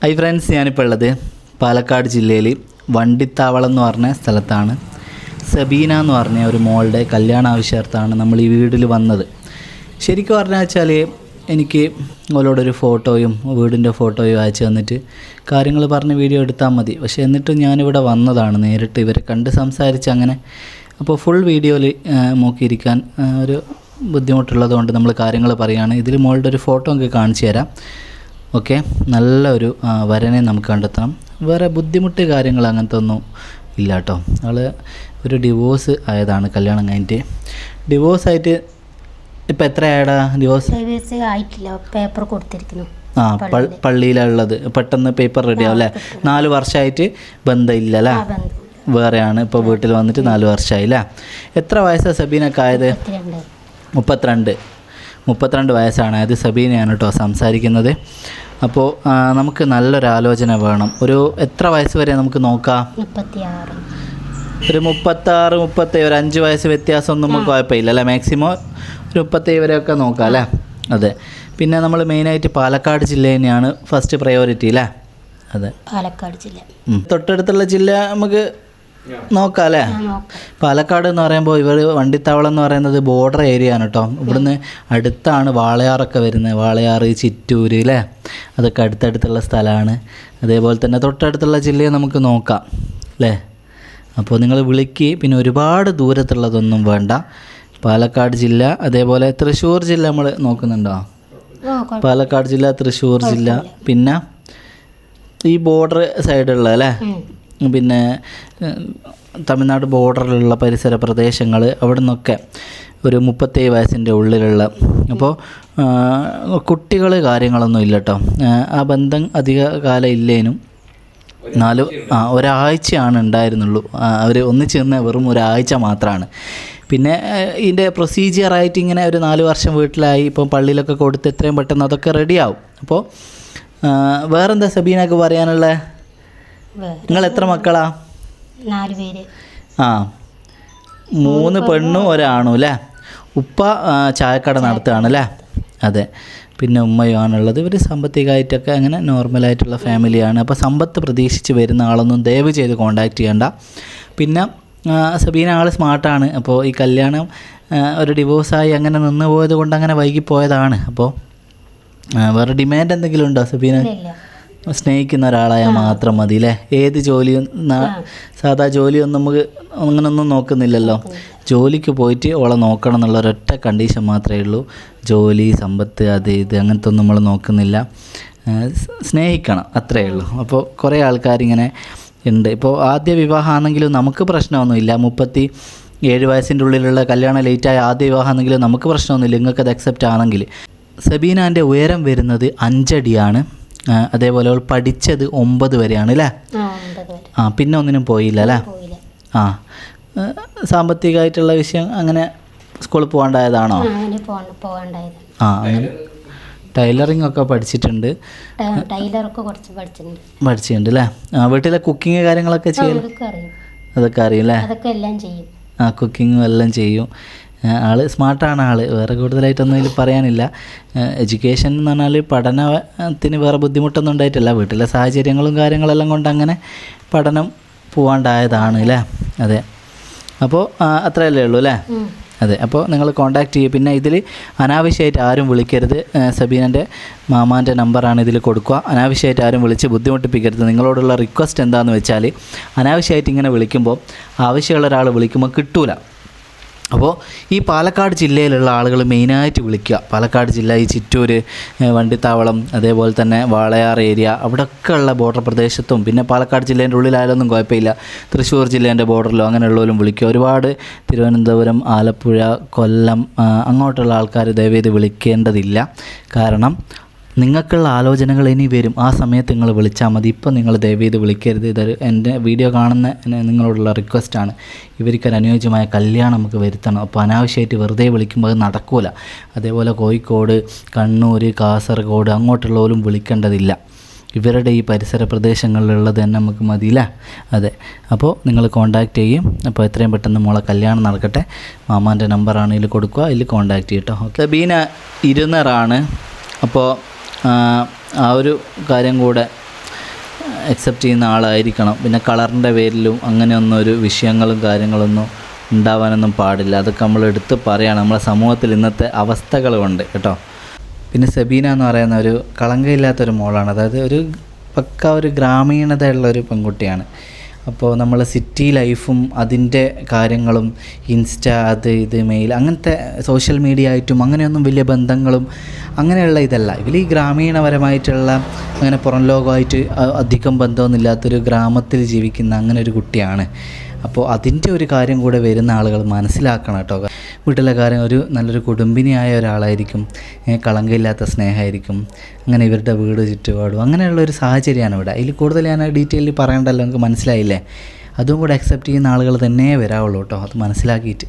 Hi friends, ഞാനിപ്പോൾ ഉള്ളത് പാലക്കാട് ജില്ലയിൽ വണ്ടിത്താവളം എന്ന് പറഞ്ഞ സ്ഥലത്താണ്. സബീന എന്ന് പറഞ്ഞ ഒരു മോളുടെ കല്യാണ ആവശ്യാർത്ഥമാണ് നമ്മൾ ഈ വീട്ടിൽ വന്നത്. ശരിക്കും പറഞ്ഞാൽ വെച്ചാൽ എനിക്ക് അവളോടൊരു ഫോട്ടോയും വീടിൻ്റെ ഫോട്ടോയും അയച്ചു തന്നിട്ട് കാര്യങ്ങൾ പറഞ്ഞ് വീഡിയോ എടുത്താൽ മതി. പക്ഷേ എന്നിട്ടും ഞാനിവിടെ വന്നതാണ്, നേരിട്ട് ഇവരെ കണ്ട് സംസാരിച്ച് അങ്ങനെ. അപ്പോൾ ഫുൾ വീഡിയോയിൽ നോക്കിയിരിക്കാൻ ഒരു ബുദ്ധിമുട്ടുള്ളത് കൊണ്ട് നമ്മൾ കാര്യങ്ങൾ പറയുകയാണ്. ഇതിൽ മോളുടെ ഒരു ഫോട്ടോ ഒക്കെ കാണിച്ചു തരാം. ഓക്കെ, നല്ലൊരു വരനെ നമുക്ക് കണ്ടെത്തണം. വേറെ ബുദ്ധിമുട്ട് കാര്യങ്ങൾ അങ്ങനത്തെ ഒന്നും ഇല്ല കേട്ടോ. അവൾ ഒരു ഡിവോഴ്സ് ആയതാണ്, കല്യാണം കഴിഞ്ഞിട്ട്. ഡിവോഴ്സായിട്ട് ഇപ്പം എത്ര ആയടാ ഡിവോഴ്സ്? ആയിട്ടില്ല, പേപ്പർ കൊടുത്തിരിക്കുന്നു. പള്ളിയിലുള്ളത് പെട്ടെന്ന് പേപ്പർ റെഡി ആവും അല്ലേ? 4 വർഷമായിട്ട് ബന്ധമില്ല അല്ലേ? വേറെയാണ്, ഇപ്പോൾ വീട്ടിൽ വന്നിട്ട് 4 വർഷമായില്ലേ? എത്ര വയസ്സാണ് സബീനൊക്കെ ആയത്? 32 വയസ്സാണ്. അത് സബീനയാണ് കേട്ടോ സംസാരിക്കുന്നത്. അപ്പോൾ നമുക്ക് നല്ലൊരു ആലോചന വേണം. ഒരു എത്ര വയസ്സ് വരെ നമുക്ക് നോക്കാം? 36. ഒരു 36, 37, ഒരു 5 വയസ്സ് വ്യത്യാസമൊന്നും നമുക്ക് കുഴപ്പമില്ല അല്ലേ? മാക്സിമം ഒരു 37 വരെയൊക്കെ നോക്കാം അല്ലേ? അതെ. പിന്നെ നമ്മൾ മെയിനായിട്ട് പാലക്കാട് ജില്ല തന്നെയാണ് ഫസ്റ്റ് പ്രയോറിറ്റി അല്ലേ? അതെ, പാലക്കാട് ജില്ല. തൊട്ടടുത്തുള്ള ജില്ല നമുക്ക് നോക്കാം അല്ലേ? പാലക്കാട് എന്ന് പറയുമ്പോൾ ഇവർ വണ്ടിത്താവളം എന്ന് പറയുന്നത് ബോർഡർ ഏരിയ ആണ് കേട്ടോ. ഇവിടുന്ന് അടുത്താണ് വാളയാറൊക്കെ വരുന്നത്. വാളയാർ, ചിറ്റൂർ അല്ലേ? അതൊക്കെ അടുത്തടുത്തുള്ള സ്ഥലമാണ്. അതേപോലെ തന്നെ തൊട്ടടുത്തുള്ള ജില്ലയെ നമുക്ക് നോക്കാം അല്ലേ? അപ്പോൾ നിങ്ങൾ വിളിക്ക്. പിന്നെ ഒരുപാട് ദൂരത്തുള്ളതൊന്നും വേണ്ട. പാലക്കാട് ജില്ല, അതേപോലെ തൃശ്ശൂർ ജില്ല നമ്മൾ നോക്കുന്നുണ്ടോ? പാലക്കാട് ജില്ല, തൃശ്ശൂർ ജില്ല, പിന്നെ ഈ ബോർഡർ സൈഡുള്ള അല്ലേ? പിന്നെ തമിഴ്നാട് ബോർഡറിലുള്ള പരിസര പ്രദേശങ്ങൾ, അവിടെ നിന്നൊക്കെ ഒരു 37 വയസ്സിൻ്റെ ഉള്ളിലുള്ള. അപ്പോൾ കുട്ടികൾ കാര്യങ്ങളൊന്നും ഇല്ല കേട്ടോ. ആ ബന്ധം അധിക കാലം ഇല്ലേനും ഒരാഴ്ചയാണ് ഉണ്ടായിരുന്നുള്ളൂ. അവർ ഒന്നിച്ച് നിന്ന് വെറും ഒരാഴ്ച മാത്രമാണ്. പിന്നെ ഇതിൻ്റെ പ്രൊസീജിയറായിട്ട് ഇങ്ങനെ ഒരു 4 വർഷം വീട്ടിലായി. ഇപ്പം പള്ളിയിലൊക്കെ കൊടുത്ത് എത്രയും പെട്ടെന്ന് അതൊക്കെ റെഡിയാവും. അപ്പോൾ വേറെന്താ സബീനക്ക് പറയാനുള്ളത്? നിങ്ങൾ എത്ര മക്കളാ? 4 പേര്. 3 പെണ്ണും 1 ആണും അല്ലേ? ഉപ്പ ചായക്കട നടത്തുകയാണ് അല്ലേ? അതെ. പിന്നെ ഉമ്മയുമാണുള്ളത്. ഇവർ സാമ്പത്തികമായിട്ടൊക്കെ അങ്ങനെ നോർമലായിട്ടുള്ള ഫാമിലിയാണ്. അപ്പോൾ സമ്പത്ത് പ്രതീക്ഷിച്ച് വരുന്ന ആളൊന്നും ദയവ് ചെയ്ത് കോൺടാക്റ്റ് ചെയ്യണ്ട. പിന്നെ സബീന ആൾ സ്മാർട്ടാണ്. അപ്പോൾ ഈ കല്യാണം ഒരു ഡിവോഴ്സായി അങ്ങനെ നിന്ന് പോയത് കൊണ്ട് അങ്ങനെ വൈകിപ്പോയതാണ്. അപ്പോൾ വേറെ ഡിമാൻഡ് എന്തെങ്കിലും ഉണ്ടോ സബീന? സ്നേഹിക്കുന്ന ഒരാളായാൽ മാത്രം മതി അല്ലേ? ഏത് ജോലിയും സാധാ ജോലിയൊന്നും നമുക്ക് അങ്ങനൊന്നും നോക്കുന്നില്ലല്ലോ. ജോലിക്ക് പോയിട്ട് ഓളെ നോക്കണം എന്നുള്ള ഒരൊറ്റ കണ്ടീഷൻ മാത്രമേ ഉള്ളൂ. ജോലി, സമ്പത്ത്, അത് ഇത് അങ്ങനത്തെ ഒന്നും നമ്മൾ നോക്കുന്നില്ല. സ്നേഹിക്കണം, അത്രയേ ഉള്ളൂ. അപ്പോൾ കുറേ ആൾക്കാരിങ്ങനെ ഉണ്ട്. ഇപ്പോൾ ആദ്യ വിവാഹമാണെങ്കിലും നമുക്ക് പ്രശ്നമൊന്നുമില്ല. 37 വയസ്സിൻ്റെ ഉള്ളിലുള്ള കല്യാണം ലേറ്റായ ആദ്യ വിവാഹമാണെങ്കിലും നമുക്ക് പ്രശ്നമൊന്നുമില്ല, നിങ്ങൾക്കത് അക്സെപ്റ്റ് ആണെങ്കിൽ. സബീനാൻ്റെ ഉയരം വരുന്നത് 5 അടിയാണ്. അതേപോലെ അവൾ പഠിച്ചത് 9 വരെയാണ് അല്ലേ? പിന്നെ ഒന്നിനും പോയില്ല അല്ലേ? സാമ്പത്തികമായിട്ടുള്ള വിഷയം അങ്ങനെ സ്കൂളിൽ പോകണ്ടായതാണോ? അങ്ങനെ ടൈലറിംഗ് ഒക്കെ പഠിച്ചിട്ടുണ്ട്. പഠിച്ചിട്ടുണ്ട് അല്ലേ? വീട്ടിലെ കുക്കിങ് കാര്യങ്ങളൊക്കെ ചെയ്യും? അതൊക്കെ അറിയും അല്ലേ? കുക്കിങ്ങും എല്ലാം ചെയ്യും. ആൾ സ്മാർട്ടാണ്. വേറെ കൂടുതലായിട്ടൊന്നും ഇതിൽ പറയാനില്ല. എഡ്യൂക്കേഷൻ എന്ന് പറഞ്ഞാൽ പഠനത്തിന് വേറെ ബുദ്ധിമുട്ടൊന്നും ഉണ്ടായിട്ടില്ല. വീട്ടിലെ സാഹചര്യങ്ങളും കാര്യങ്ങളെല്ലാം കൊണ്ട് അങ്ങനെ പഠനം പോവാണ്ടായതാണ് അല്ലേ? അതെ. അപ്പോൾ അത്രയല്ലേ ഉള്ളൂ അല്ലേ? അതെ. അപ്പോൾ നിങ്ങൾ കോൺടാക്റ്റ് ചെയ്യും. പിന്നെ ഇതിൽ അനാവശ്യമായിട്ട് ആരും വിളിക്കരുത്. സബീനൻ്റെ മാമാൻ്റെ നമ്പറാണ് ഇതിൽ കൊടുക്കുക. അനാവശ്യമായിട്ട് ആരും വിളിച്ച് ബുദ്ധിമുട്ടിപ്പിക്കരുത്. നിങ്ങളോടുള്ള റിക്വസ്റ്റ് എന്താണെന്ന് വെച്ചാൽ, അനാവശ്യമായിട്ട് ഇങ്ങനെ വിളിക്കുമ്പോൾ ആവശ്യമുള്ള ഒരാൾ വിളിക്കുമ്പോൾ കിട്ടൂല. അപ്പോൾ ഈ പാലക്കാട് ജില്ലയിലുള്ള ആളുകൾ മെയിനായിട്ട് വിളിക്കുക. പാലക്കാട് ജില്ല, ഈ ചിറ്റൂർ, വണ്ടിത്താവളം, അതേപോലെ തന്നെ വാളയാർ ഏരിയ, അവിടെയൊക്കെ ഉള്ള ബോർഡർ പ്രദേശത്തും, പിന്നെ പാലക്കാട് ജില്ലേൻ്റെ ഉള്ളിലായാലൊന്നും കുഴപ്പമില്ല, തൃശ്ശൂർ ജില്ലേൻ്റെ ബോർഡറിലോ അങ്ങനെയുള്ളവരും വിളിക്കുക. ഒരുപാട് തിരുവനന്തപുരം, ആലപ്പുഴ, കൊല്ലം അങ്ങോട്ടുള്ള ആൾക്കാർ ദയവേത് വിളിക്കേണ്ടതില്ല. കാരണം നിങ്ങൾക്കുള്ള ആലോചനകൾ ഇനി വരും. ആ സമയത്ത് നിങ്ങൾ വിളിച്ചാൽ മതി. ഇപ്പം നിങ്ങൾ ദയവേത് വിളിക്കരുത്. ഇതൊരു എൻ്റെ വീഡിയോ കാണുന്ന നിങ്ങളോടുള്ള റിക്വസ്റ്റാണ്. ഇവർക്കൊരു അനുയോജ്യമായ കല്യാണം നമുക്ക് വരുത്തണം. അപ്പോൾ അനാവശ്യമായിട്ട് വെറുതെ വിളിക്കുമ്പോൾ അത് നടക്കൂല. അതേപോലെ കോഴിക്കോട്, കണ്ണൂർ, കാസർഗോഡ് അങ്ങോട്ടുള്ളവരും വിളിക്കേണ്ടതില്ല. ഇവരുടെ ഈ പരിസര പ്രദേശങ്ങളിലുള്ളത് തന്നെ നമുക്ക് മതിയില്ല. അതെ. അപ്പോൾ നിങ്ങൾ കോൺടാക്റ്റ് ചെയ്യും. അപ്പോൾ എത്രയും പെട്ടെന്ന് മോളെ കല്യാണം നടക്കട്ടെ. മാമാൻ്റെ നമ്പറാണ് ഇതിൽ കൊടുക്കുക, ഇതിൽ കോൺടാക്റ്റ് ചെയ്യട്ടോ. ഓക്കെ. ബീന 2 അപ്പോൾ ആ ഒരു കാര്യം കൂടെ അക്സെപ്റ്റ് ചെയ്യുന്ന ആളായിരിക്കണം. പിന്നെ കളറിൻ്റെ പേരിലും അങ്ങനെയൊന്നും ഒരു വിഷയങ്ങളും കാര്യങ്ങളൊന്നും ഉണ്ടാവാനൊന്നും പാടില്ല. അതൊക്കെ നമ്മൾ എടുത്ത് പറയുകയാണ് നമ്മളെ സമൂഹത്തിൽ ഇന്നത്തെ അവസ്ഥകൾ കൊണ്ട് കേട്ടോ. പിന്നെ സെബീന എന്ന് പറയുന്ന ഒരു കളങ്കമില്ലാത്തൊരു മോളാണ്. അതായത് ഒരു പക്ക ഒരു ഗ്രാമീണതയുള്ളൊരു പെൺകുട്ടിയാണ്. അപ്പോൾ നമ്മൾ സിറ്റി ലൈഫും അതിൻ്റെ കാര്യങ്ങളും ഇൻസ്റ്റ അത് ഇത് മെയിൽ അങ്ങനത്തെ സോഷ്യൽ മീഡിയ ആയിട്ടും അങ്ങനെയൊന്നും വലിയ ബന്ധങ്ങളും അങ്ങനെയുള്ള ഇതല്ല. ഇവർ ഈ ഗ്രാമീണപരമായിട്ടുള്ള അങ്ങനെ പുറം ലോകമായിട്ട് അധികം ബന്ധമൊന്നുമില്ലാത്തൊരു ഗ്രാമത്തിൽ ജീവിക്കുന്ന അങ്ങനെ ഒരു കുട്ടിയാണ്. അപ്പോൾ അതിൻ്റെ ഒരു കാര്യം കൂടെ വരുന്ന ആളുകൾ മനസ്സിലാക്കണം കേട്ടോ. വീട്ടിലെ കാര്യം ഒരു നല്ലൊരു കുടുംബിനിയായ ഒരാളായിരിക്കും, കളങ്കമില്ലാത്ത സ്നേഹമായിരിക്കും, അങ്ങനെ ഇവരുടെ വീട് ചുറ്റുപാടും അങ്ങനെയുള്ളൊരു സാഹചര്യമാണ് ഇവിടെ. അതിൽ കൂടുതൽ ഞാൻ ഡീറ്റെയിലിൽ പറയണ്ടല്ലോ, നമുക്ക് മനസ്സിലായില്ലേ. അതും കൂടെ അക്സെപ്റ്റ് ചെയ്യുന്ന ആളുകൾ തന്നെ വരാവുള്ളൂ കേട്ടോ, അത് മനസ്സിലാക്കിയിട്ട്.